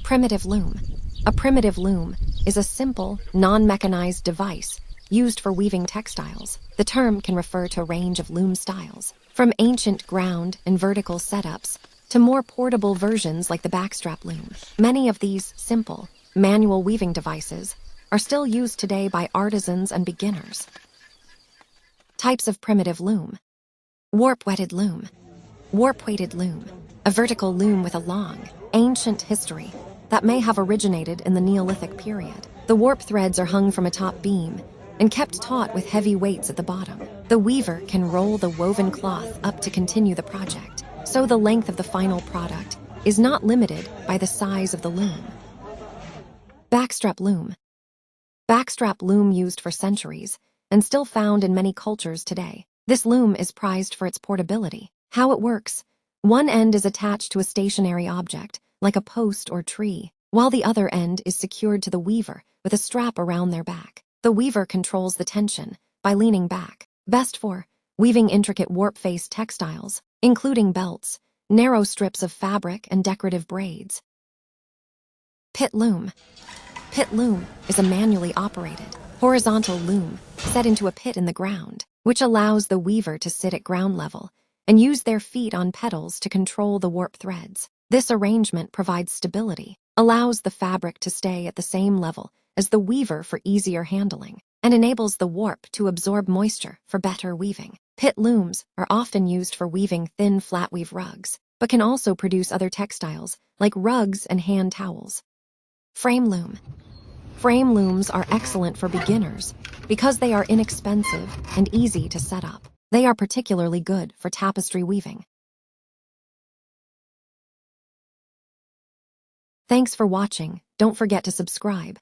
Primitive loom. A primitive loom is a simple, non-mechanized device used for weaving textiles. The term can refer to a range of loom styles, from ancient ground and vertical setups to more portable versions like the backstrap loom. Many of these simple, manual weaving devices are still used today by artisans and beginners. Types of primitive loom. Warp-weighted loom. Warp-weighted loom, a vertical loom with a long, ancient history that may have originated in the Neolithic period. The warp threads are hung from a top beam and kept taut with heavy weights at the bottom. The weaver can roll the woven cloth up to continue the project, so the length of the final product is not limited by the size of the loom. Backstrap loom. Backstrap loom used for centuries and still found in many cultures today. This loom is prized for its portability. How it works: one end is attached to a stationary object, like a post or tree, while the other end is secured to the weaver with a strap around their back. The weaver controls the tension by leaning back. Best for weaving intricate warp-face textiles, including belts, narrow strips of fabric, and decorative braids. Pit loom. Pit loom is a manually operated, horizontal loom set into a pit in the ground, which allows the weaver to sit at ground level and use their feet on pedals to control the warp threads. This arrangement provides stability, allows the fabric to stay at the same level as the weaver for easier handling, and enables the warp to absorb moisture for better weaving. Pit looms are often used for weaving thin flat-weave rugs, but can also produce other textiles like rugs and hand towels. Frame loom. Frame looms are excellent for beginners because they are inexpensive and easy to set up. They are particularly good for tapestry weaving. Thanks for watching. Don't forget to subscribe.